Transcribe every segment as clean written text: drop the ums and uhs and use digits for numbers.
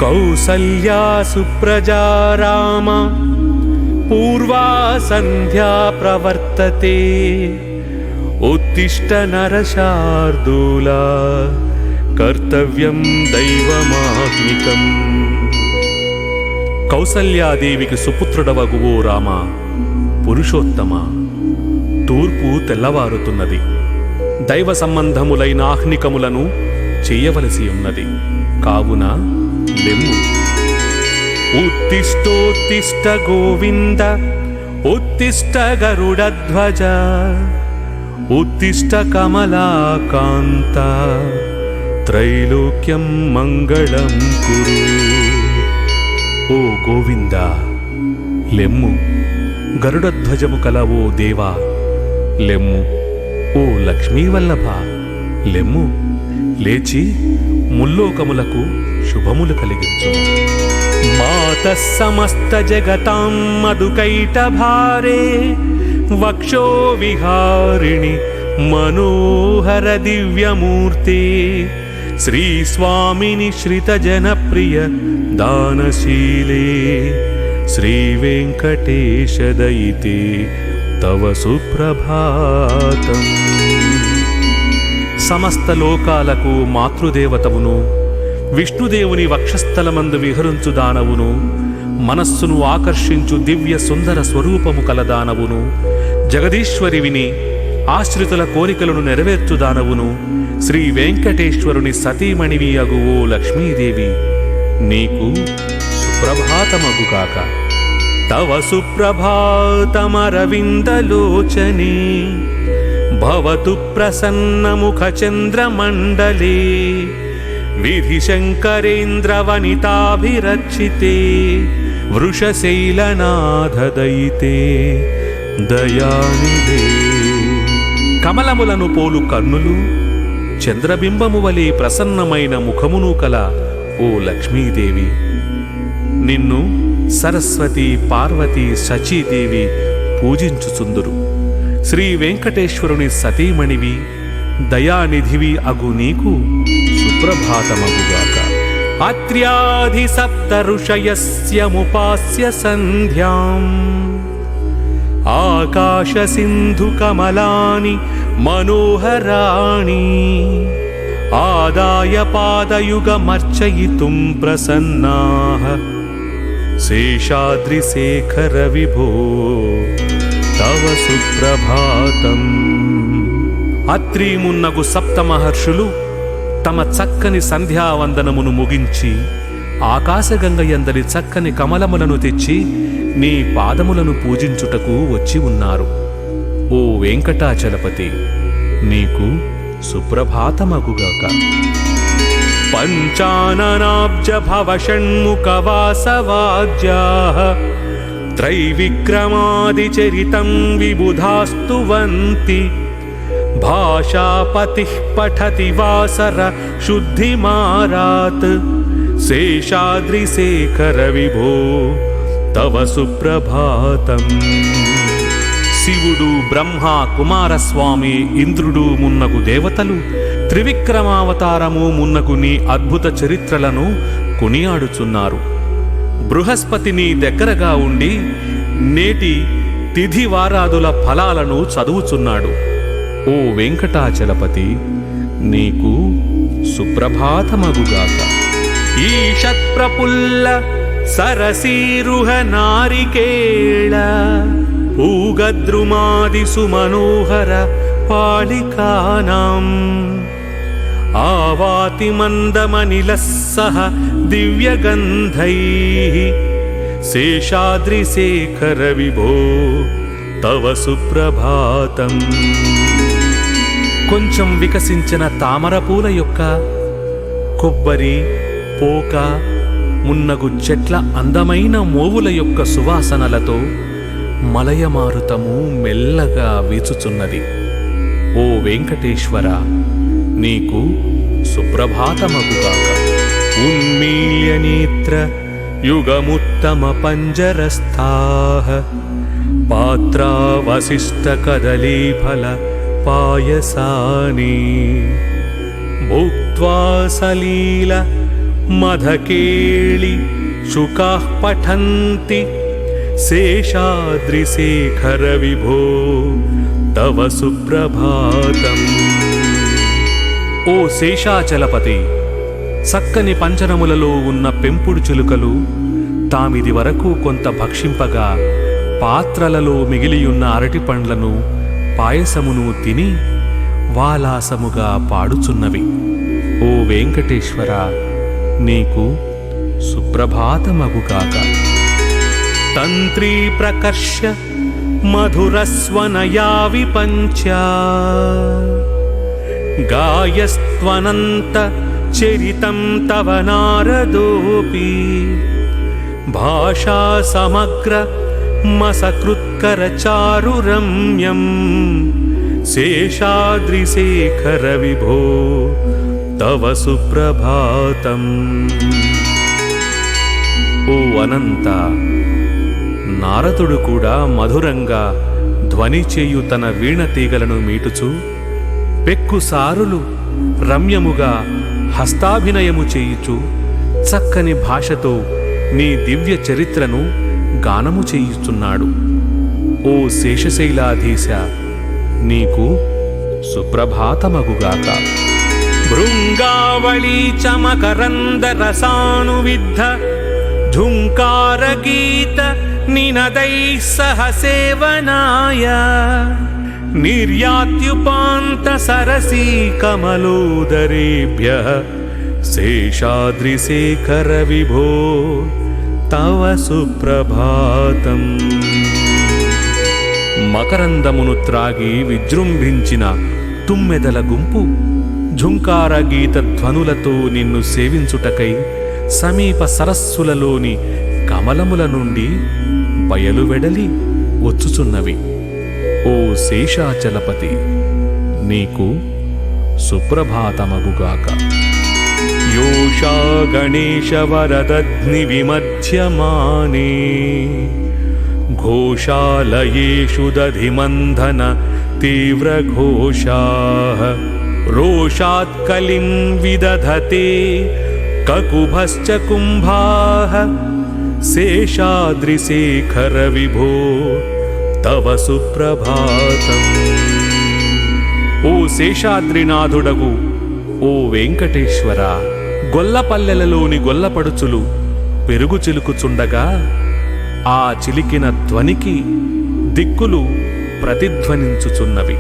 కౌసల్యా సుప్రజా రామ పూర్వా సంధ్యా ప్రవర్తతే ఉత్తిష్ట నరశార్దూల కర్తవ్యం దైవమాహ్నికం. కౌసల్యాదేవికి సుపుత్రుడవగువో రామ, పురుషోత్తమ, తూర్పు తెల్లవారుతున్నది. దైవ సంబంధములైన ఆహ్నికములను చెయ్యవలసి ఉన్నది. కావున లెమ్ము. ఉత్తిష్టోత్తిష్ట గోవింద ఉత్తిష్ట గరుడధ్వజ ఉత్తిష్ట కమలాకాంత త్రైలోక్యం మంగళం కురు. ఓ గోవింద, లెమ్ము. గరుడధ్వజము కల ఓ దేవా, లెమ్ము. ఓ లక్ష్మీవల్లభ, లెమ్ము. లేచి ముల్లోకములకు శుభములు కలిగించుము. మాతః సమస్త జగతాం మధుకైటభారే వక్షో విహారిణి మనోహర దివ్యమూర్తే శ్రీ స్వామిని శ్రిత జనప్రియ దానశీలే శ్రీ వెంకటేశ దయితే తవ సుప్రభాతం. సమస్త లోకాలకు మాతృదేవతవును, విష్ణుదేవుని వక్షస్థలమందు విహరించు దానవును, మనస్సును ఆకర్షించు దివ్య సుందర స్వరూపము కల దానవును, జగదీశ్వరివిని, ఆశ్రితుల కోరికలను నెరవేర్చు దానవును, శ్రీ వెంకటేశ్వరుని సతీమణివి అగు ఓ లక్ష్మీదేవి, నీకు సుప్రభాతమగుగాక. తవ సుప్రభాతమరవిందలోచనే భవతు ప్రసన్నముఖ చంద్రమండలే విధిశంకరేంద్ర వనితాభిరక్షితే వృషశైలనాథదయితే దయానిధే. కమలములను పోలు కన్నులు, చంద్రబింబము వలె ప్రసన్నమైన ముఖమును కల ఓ లక్ష్మీదేవి, నిన్ను సరస్వతి, పార్వతి, శచీదేవి పూజించుచుందురు. శ్రీ వెంకటేశ్వరుని సతీమణివి, దయానిధివి అగు నీకు సుప్రభాతమగుగాక. అత్ర్యాధి సప్త ఋషయస్యముపాస్య సంధ్యాం ఆకాశ సింధు కమలాని మనోహరాణి ఆదాయ పాదయుగమర్చయితుం ప్రసన్నాః శేషాద్రిశేఖర విభో తవ సుప్రభాతం. అత్రీమున్నగు సప్తమహర్షులు తమ చక్కని సంధ్యావందనమును ముగించి ఆకాశగంగయందరి చక్కని కమలములను తెచ్చి నీ పాదములను పూజించుటకు వచ్చి ఉన్నారు. ఓ వెంకటాచలపతి, నీకు సుప్రభాతమగుగాక. పంచాననాబ్జ భవ షణ్ముఖ వాసవాద్యాః త్రైవిక్రమాదిచరితం విబుధాస్తువంతి భాషాపతిః పఠతి వాసర శుద్ధిమారాత్ శేషాద్రిశేఖర విభో తవ సుప్రభాతం. శివుడు, బ్రహ్మ, కుమారస్వామి, ఇంద్రుడు మున్నగు దేవతలు త్రివిక్రమావతారము మున్నగు నీ అద్భుత చరిత్రలను కొనియాడుచున్నారు. బృహస్పతి నీ దగ్గరగా ఉండి నేటి తిథి వారాదుల ఫలాలను చదువుచున్నాడు. ఓ వెంకటాచలపతి, నీకు సుప్రభాతమగుగాక. ఈషత్ప్రపుల్ల సరసీరుహ నారికేళ ఊగద్రుమాది సుమనోహర పాళికానాం ఆవాతి మందమనిలస్సహ దివ్యగంధైః శేషాద్రిశేఖర విభో తవ సుప్రభాతం. కొంచెం వికసించిన తామరపూల యొక్క, కొబ్బరి, పోక మున్నగు చెట్ల అందమైన మోవుల యొక్క సువాసనలతో మలయమారుతము మెల్లగా వీచుచున్నది. ఓ వెంకటేశ్వర, నీకు సుప్రభాతమగుగాక. ఉన్మీల్య నేత్ర యుగముత్తమ పంజరస్థాః పాత్రావశిష్ట కదలీఫల పాయసాని భుక్త్వా సలీల మధకేళి శుకాః పఠంతి శేషాద్రిశేఖర విభో తవ సుప్రభాతం. ఓ శేషాచలపతి, చక్కని పంజరములలో ఉన్న పెంపుడు చిలుకలు తామిది వరకు కొంత భక్షింపగా పాత్రలలో మిగిలియున్న అరటి పండ్లను పాయసమును తిని వాలాసముగా పాడుచున్నవి. ఓ వెంకటేశ్వర, నీకు సుప్రభాతమగుగాక. తంత్రీ ప్రకర్ష మధురస్వనయా విపంచ గాయస్త్వనంత చరితం తవ నారదోపి భాషా సమగ్ర మసకృత్కర చారు రమ్యం శేషాద్రిశేఖర విభో తవ సుప్రభాతం. ఓ అనంత, నారదుడు కూడా మధురంగా ధ్వని చేయు తన వీణ తీగలను మీటుచు పెక్కుసారులు రమ్యముగా హస్తాభినయము చేయుచు చక్కని భాషతో నీ దివ్య చరిత్రను గానము చేయుచున్నాడు. ఓ శేషశైలాధీశ, నీకు సుప్రభాతమగుగాక. భృంగావళీ చమకరంద రసానువిద్ధ ఝుంకార గీత నినదైః సహ సేవనాయ నిర్యాత్యుపాంత సరసీ కమలోదరేభ్యః శేషాద్రిశేఖర విభో తవ సుప్రభాతం. మకరందమును త్రాగి విజృంభించిన తుమ్మెదల గుంపు ఝుంకార గీత ధ్వనులతో నిన్ను సేవించుటకై సమీప సరస్సులలోని కమలముల నుండి బయలువెడలి వచ్చుచున్నవి. ఓ శేషాచలపతి, నీకు సుప్రభాతమగుగాక. యోషా గణేశ వరదగ్ని విమధ్యమానే ఘోషాలయేషు దధిమంధన తీవ్రఘోషాః రోషాత్ కలిం విదధతే కకుభశ్చ కుంభాః శేషాద్రిశేఖర విభో తవ సుప్రభాతం. ఓ శేషాద్రినాథుడగు ఓ వెంకటేశ్వర, గొల్లపల్లెలలోని గొల్లపడుచులు పెరుగు చిలుకుచుండగా ఆ చిలికిన ధ్వనికి దిక్కులు ప్రతిధ్వనించుచున్నవి.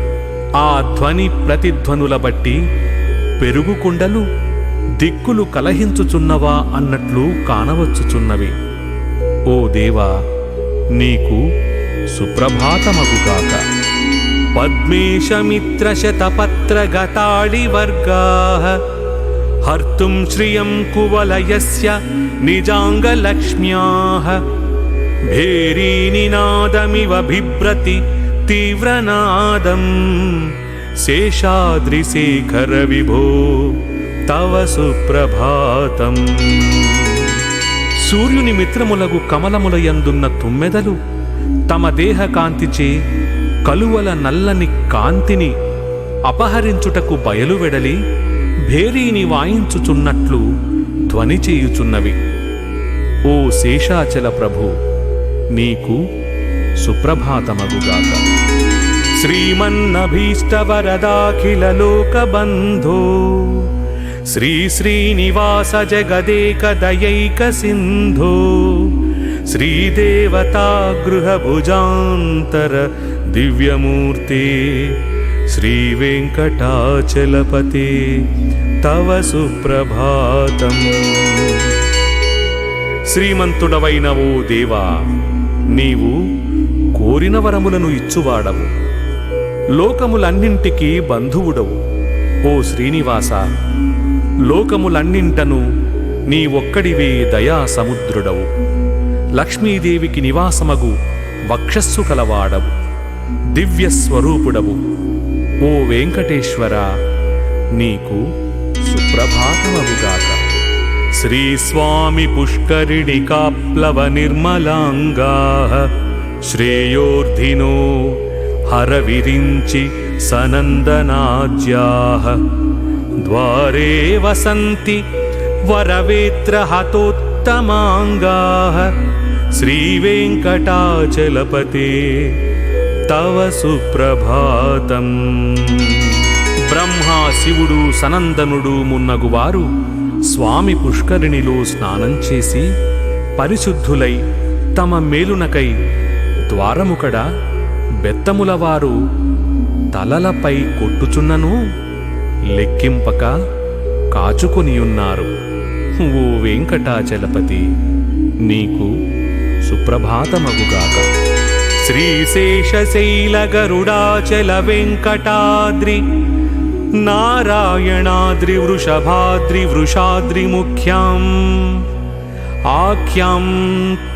ఆ ధ్వని ప్రతిధ్వనుల బట్టి పెరుగుకుండలు దిక్కులు కలహించుచున్నవా అన్నట్లు కానవచ్చుచున్నవి. ఓ దేవా, నీకు సుప్రభాతమగుగాక. పద్మేశమిత్రశతపత్రగతాళివర్గాః హర్తుం శ్రియం కువలయస్య నిజాంగలక్ష్మ్యాః భేరీనినాదమివ బిభ్రతి తీవ్రనాదం శేషాద్రిశేఖర విభో తవ సుప్రభాతం. సూర్యుని మిత్రములగు కమలముల యందున్న తుమ్మెదలు తమ దేహ కాంతిచే కలువల నల్లని కాంతిని అపహరించుటకు బయలువెడలి భేరీని వాయించుచున్నట్లు ధ్వని చేయుచున్నవి. ఓ శేషాచల ప్రభు, నీకు సుప్రభాతమగుగాక. శ్రీమన్నభీష్టవరదాఖిల లోకబంధో శ్రీ శ్రీనివాస జగదేక దయైక సింధో శ్రీదేవతా గృహభుజాంతర దివ్యమూర్తే శ్రీవేంకటాచలపతే తవ సుప్రభాతం. శ్రీమంతుడవైన ఓ దేవా, నీవు కోరిన వరములను ఇచ్చువాడవు, లోకములన్నింటికీ బంధువుడవు. ఓ శ్రీనివాస, లోకములన్నింటను నీ ఒక్కడివే దయా సముద్రుడవు. లక్ష్మీదేవికి నివాసమగు వక్షస్సు కలవాడవు, దివ్యస్వరూపుడవు. ఓ వెంకటేశ్వర, నీకు సుప్రభాతమగుగాక. శ్రీస్వామి పుష్కరిణికాప్లవ నిర్మలాంగాః శ్రేయోర్ధినో హరవిరించి సనందనాజ్యాః ద్వారే వసంతి వరవేత్రహతోత్తమాంగాః శ్రీవేంకటాచలపతే తవ సుప్రభాతం. బ్రహ్మ, శివుడు, సనందనుడు మున్నగువారు స్వామి పుష్కరిణిలో స్నానం చేసి పరిశుద్ధులై తమ మేలునకై ద్వారముకడ బెత్తములవారు తలలపై కొట్టుచున్నను లెక్కింపక కాచుకొనియున్నారు. ఓ వెంకటాచలపతి, నీకు సుప్రభాతమగుగాక. శ్రీశేషశైల గరుడాచల వెంకటాద్రి నారాయణాద్రి వృషభాద్రి వృషాద్రి ముఖ్యాం ఆఖ్యాం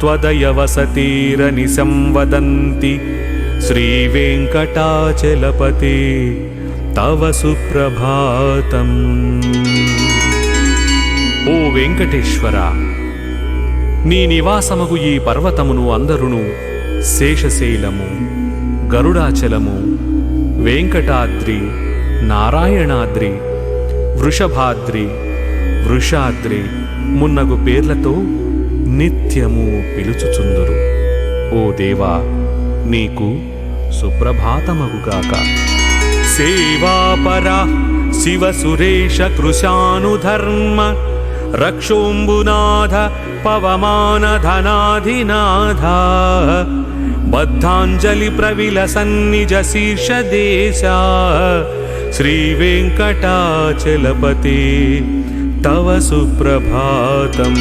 త్వదయ వసతిరని సంవదంతి శ్రీవేంకటాచలపతే తవ సుప్రభాతం. ఓ వెంకటేశ్వర, నీ నివాసమగు ఈ పర్వతమును అందరును శేషశైలము, గరుడాచలము, వెంకటాద్రి, నారాయణాద్రి, వృషభాద్రి, వృషాద్రి మున్నగు పేర్లతో నిత్యము పిలుచుచుందురు. ఓ దేవా, నీకు సుప్రభాతమగుగాక. సేవాపరా శివ సురేష కృశానుధర్మ రక్షోంబునాథ పవమాన ధనాధినాథ బద్ధాంజలి ప్రవిల సన్నిజ శీర్ష దేశ శ్రీవేంకటాచలపతే తవ సుప్రభాతం.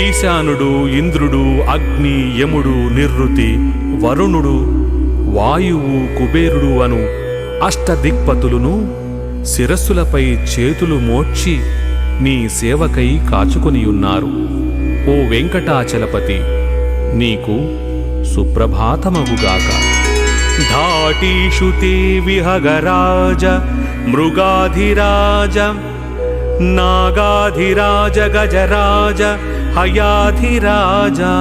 ఈశానుడు, ఇంద్రుడు, అగ్ని, యముడు, నిర్రుతి, వరుణుడు, వాయువు, కుబేరుడు అను అష్టదిక్పతులును శిరస్సులపై చేతులు మోడ్చి నీ సేవకై కాచుకొనియున్నారు. ఓ వెంకటాచలపతి, నీకు సుప్రభాతమగుగాక. ధాటీషు తే విహగరాజ మృగాధిరాజ నాగాధిరాజ గజరాజ హయాధిరాజా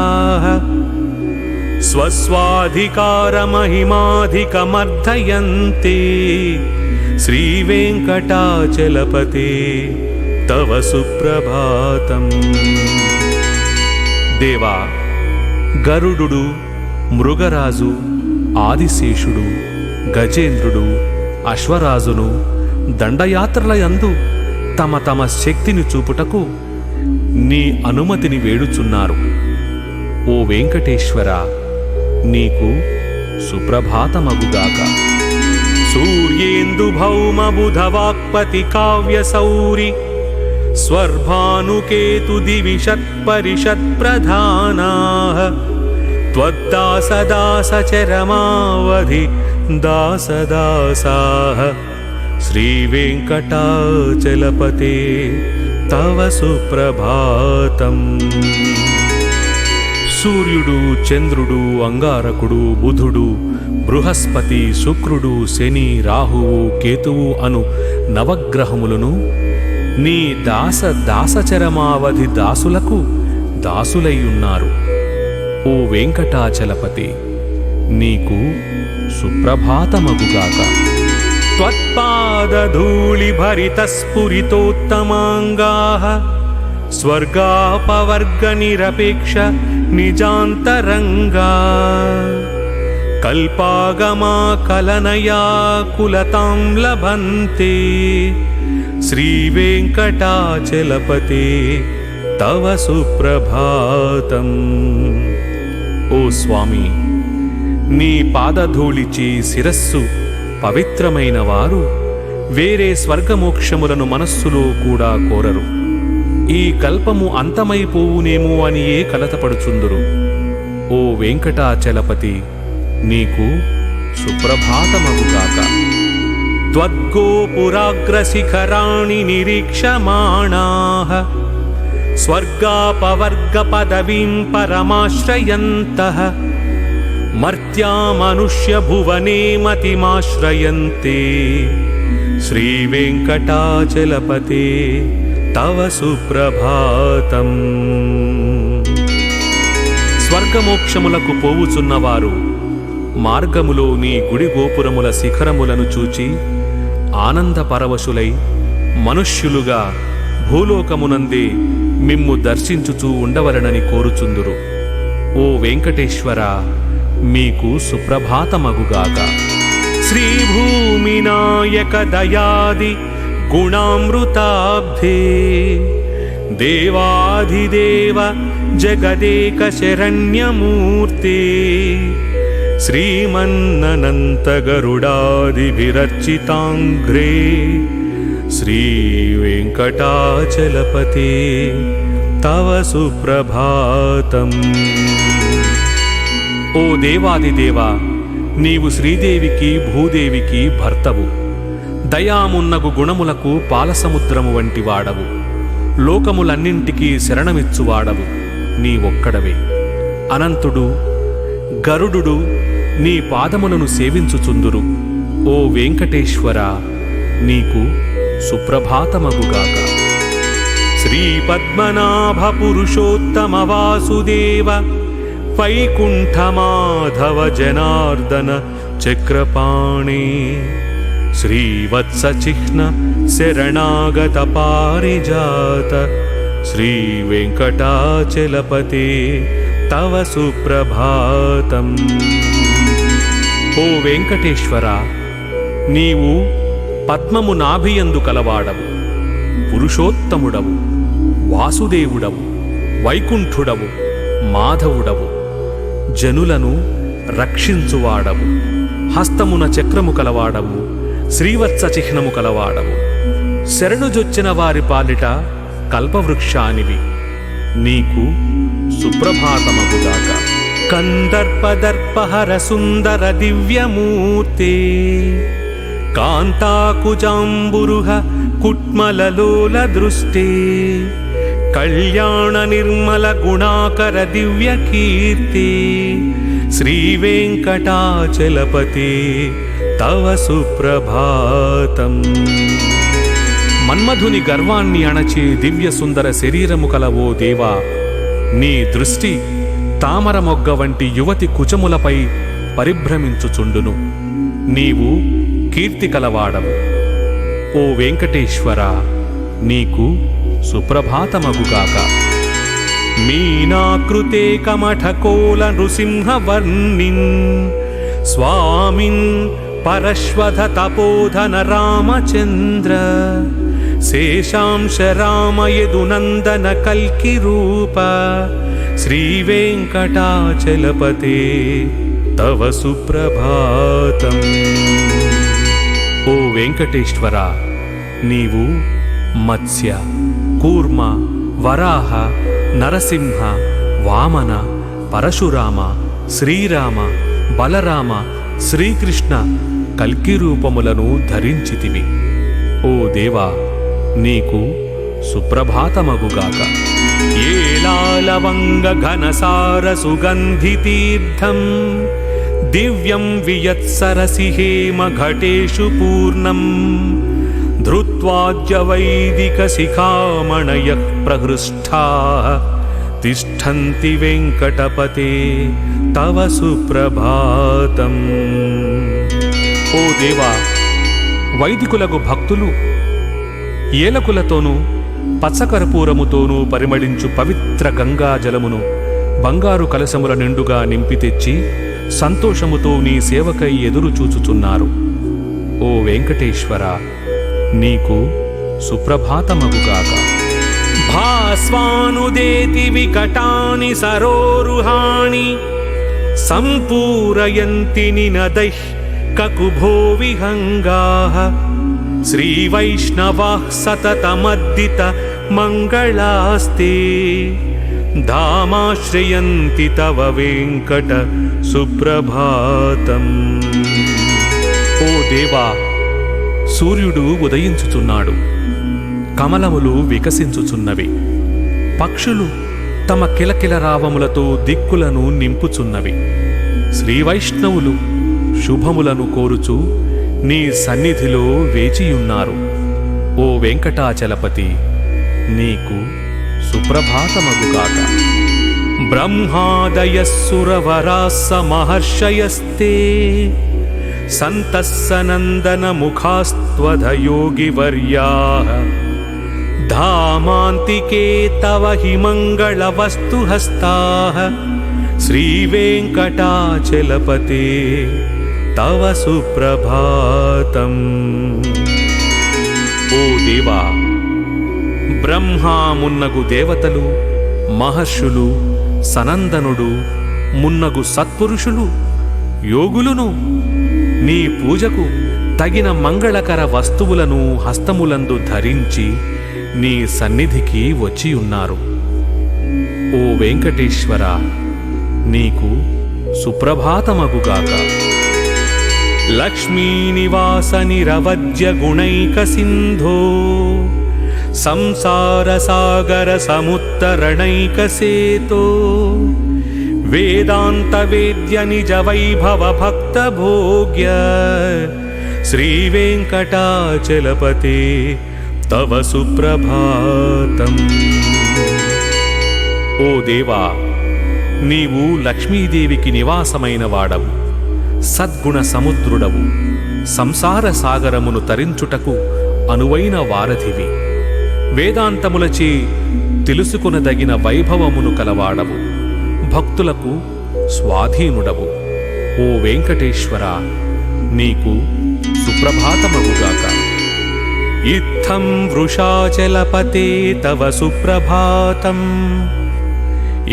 స్వస్వాధికారమహిమాధికమర్ధయంతే శ్రీవేంకటాచలపతే తవ సుప్రభాతం. దేవా, గరుడు, మృగరాజు, ఆదిశేషుడు, గజేంద్రుడు, అశ్వరాజును దండయాత్రలయందు తమ తమ శక్తిని చూపుటకు నీ అనుమతిని వేడుచున్నారు. ఓ వెంకటేశ్వర, నీకు సుప్రభాతమగుగాక. సూర్యేందు భౌమ బుధవాక్పతి కావ్యసౌరి స్వర్భానుకేతు దివిషత్పరిషత్ ప్రధానాః త్వద్దాసదాస చరమావధి దాసదాసాః శ్రీవేంకటాచలపతే తవ సుప్రభాతం. సూర్యుడు, చంద్రుడు, అంగారకుడు, బుధుడు, బృహస్పతి, శుక్రుడు, శని, రాహువు, కేతువు అను నవగ్రహములను నీ దాసచరమావధి దాసులకు దాసులయ్యున్నారు. ఓ వెంకటాచలపతి, నీకు సుప్రభాతమగుగాక. త్వత్పాదధూళిభరితస్ఫురితోత్తమాంగాః స్వర్గాపవర్గనిరపేక్ష నిజాంతరంగా కల్పాగమా కలనయా కులతాం లభంతే శ్రీవేంకటాచలపతే తవ సుప్రభాతం. ఓ స్వామి, నీ పాదధూళిచి శిరస్సు పవిత్రమైన వారు వేరే స్వర్గమోక్షములను మనస్సులో కూడా కోరరు. ఈ కల్పము అంతమైపోవునేమో అని ఏ కలతపడుచుందురు. ఓ వెంకటాచలపతి, నీకు సుప్రభాతమగుగాక. త్వద్గోపురాగ్రశిఖరాణి నిరీక్షమాణాః స్వర్గాపవర్గ పదవీం పరమాశ్రయంతః మర్త్యా మనుష్య భువనే మతిమాశ్రయంతే శ్రీవేంకటాచలపతే తవ సుప్రభాతం. స్వర్గమోక్షములకు పోవుచున్నవారు మార్గములో నీ గుడి గోపురముల శిఖరములను చూచి ఆనందపరవశులై మనుష్యులుగా భూలోకమునందే మిమ్ము దర్శించుచూ ఉండవలనని కోరుచుందురు. ఓ వెంకటేశ్వర, మీకు సుప్రభాతమగుగాక. శ్రీభూమినాయక దయాది గుణామృతాబ్ధే దేవాధిదేవ జగదేక శరణ్యమూర్తే శ్రీమన్ననంత గరుడాదిభిరర్చితాంగ్రే శ్రీవేంకటాచలపతే తవ సుప్రభాతం. ఓ దేవాదిదేవా, నీవు శ్రీదేవికి భూదేవికి భర్తవు. దయామున్నగు గుణములకు పాలసముద్రము వంటి వాడవు. లోకములన్నింటికీ శరణమిచ్చువాడవు నీ ఒక్కడవే. అనంతుడు గరుడు నీ పాదములను సేవించుచుందురు. ఓ వెంకటేశ్వర, నీకు సుప్రభాతమగుగాక. శ్రీపద్మనాభ పురుషోత్తమ వాసుదేవ వైకుంఠమాధవ జనార్దన చక్రపాణి శ్రీవత్సచిహ్న శరణాగత పారిజాత శ్రీవేంకటాచలపతే తవ సుప్రభాతం. ఓ వెంకటేశ్వర, నీవు పద్మము నాభియందు కలవాడవు. పురుషోత్తముడవు, వాసుదేవుడవు, వైకుంఠుడవు, మాధవుడవు, జనులను రక్షించువాడవు. హస్తమున చక్రము కలవాడవు, శ్రీవత్స చిహ్నము కలవాడవు. శరణుజొచ్చిన వారి పాలిట కల్పవృక్షానివి. నీకు సుప్రభాతమగుగాక. కందర్పదర్పహర సుందర దివ్యమూర్తే కాంతాకుజాంబురుహ కుట్మలలోల దృష్టే కళ్యాణ నిర్మల గుణాకర దివ్య కీర్తి శ్రీవేంకటాచలపతే తవ సుప్రభాతం. మన్మధుని గర్వాన్ని అణచే దివ్య సుందర శరీరము కల ఓ దేవా, నీ దృష్టి తామర మొగ్గ వంటి యువతి కుచములపై పరిభ్రమించుచుండును. నీవు కీర్తి కలవాడవు. ఓ వెంకటేశ్వర, నీకు సుప్రభాతమగుగాక. మీనాకృతే కమఠకోల నృసింహవర్ణిన్ స్వామిన్ పరశ్వధ తపోధన రామచంద్ర శేషాంశ రామయదునందన కల్కి రూప శ్రీవేంకటాచలపతే తవ సుప్రభాతం. ఓ వెంకటేశ్వర, నీవు మత్స్య, కూర్మ, వరాహ, నరసింహ, వామన, పరశురామ, శ్రీరామ, బలరామ, శ్రీకృష్ణ కల్కి రూపములను ధరించితివి. ఓ దేవా, నీకు సుప్రభాతమగుగాక. ఏలాలవంగ ఘనసార సుగంధి తీర్థం దివ్యం వియత్సరసి హేమ ఘటేషు పూర్ణం ధృత్వాద్య వైదిక శిఖామణయః ప్రహృష్టాః తిష్టంతి వెంకటపతే తవ సుప్రభాతం. ఓ దేవా, వైదికులకు భక్తులు ఏలకులతోనూ పచ్చకర్పూరముతోనూ పరిమళించు పవిత్ర గంగా జలమును బంగారు కలశముల నిండుగా నింపి తెచ్చి సంతోషముతో నీ సేవకై ఎదురు చూచుచున్నారు. ఓ వెంకటేశ్వర, నీకు సుప్రభాతమగుగాక. భాస్వానుదేతి వికటాని సరోరుహాణి సంపూరయంతి నినదైః కకుభో విహంగాః శ్రీవైష్ణవాః సతతమద్దిత మంగళాస్తే ధామాశ్రయంతి తవ వెంకట సుప్రభాతం. ఓ దేవా, సూర్యుడు ఉదయించుచున్నాడు. కమలములు వికసించుచున్నవి. పక్షులు తమ కిలకిల రావములతో దిక్కులను నింపుచున్నవి. శ్రీవైష్ణవులు శుభములను కోరుచు నీ సన్నిధిలో వేచియున్నారు. ఓ వెంకటాచలపతి, నీకు సుప్రభాతమగుగాక. బ్రహ్మాదయస్సురవరాస్స మహర్షయస్తే సంతస్సనందన ముఖాస్త్వధ యోగివర్యాః धामान्तिके तव हि मङ्गलवस्तुहस्ताः श्रीवेङ्कटाचलपते तव सुप्रभातम्। ఓ దేవా, బ్రహ్మా మున్నగు దేవతలు, మహర్షులు, సనందనుడు మున్నగు సత్పురుషులు, యోగులును నీ పూజకు తగిన మంగళకర వస్తువులను హస్తములందు ధరించి నీ సన్నిధికి వచ్చియున్నారు. ఓ వెంకటేశ్వర, నీకు సుప్రభాతమగుగాక. లక్ష్మీనివాస నిరవధ్య గుణైక సింధో సంసార సాగర సముత్తరణైక సేతో వేదాంత వేద్య నిజ వైభవ భక్త భోగ్య శ్రీ వెంకటాచలపతే తవ సుప్రభాతం. ఓ దేవా, నీవు లక్ష్మీదేవికి నివాసమైన వాడవు, సద్గుణ సముద్రుడవు, సంసార సాగరమును తరించుటకు అనువైన వారధివి, వేదాంతములచే తెలుసుకొనదగిన వైభవమును కలవాడవు, భక్తులకు స్వాధీనుడవు. ఓ వెంకటేశ్వర, నీకు సుప్రభాతమగుగాక. ఇత్థం వృషాచలపతే తవ సుప్రభాతం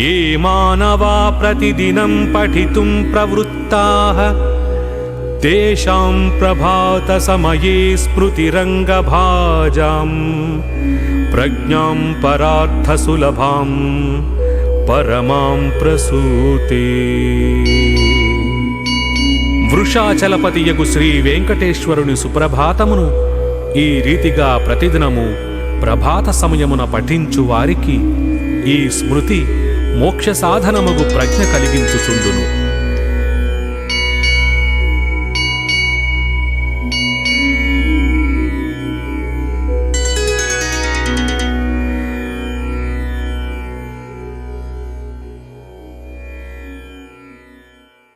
ఏ మానవా ప్రతిదినం పఠితుం ప్రవృత్తాః తేషాం ప్రభాత సమయే స్మృతిరంగభాజాం ప్రజ్ఞాం పరార్థ సులభాం పరమాం ప్రసూతే. వృషాచలపతియగు శ్రీ వెంకటేశ్వరుని సుప్రభాతమును ఈ రీతిగా ప్రతిదినము ప్రభాత సమయమున పఠించు వారికి ఈ స్మృతి మోక్ష సాధనమగు ప్రజ్ఞ కలిగించుచుండును.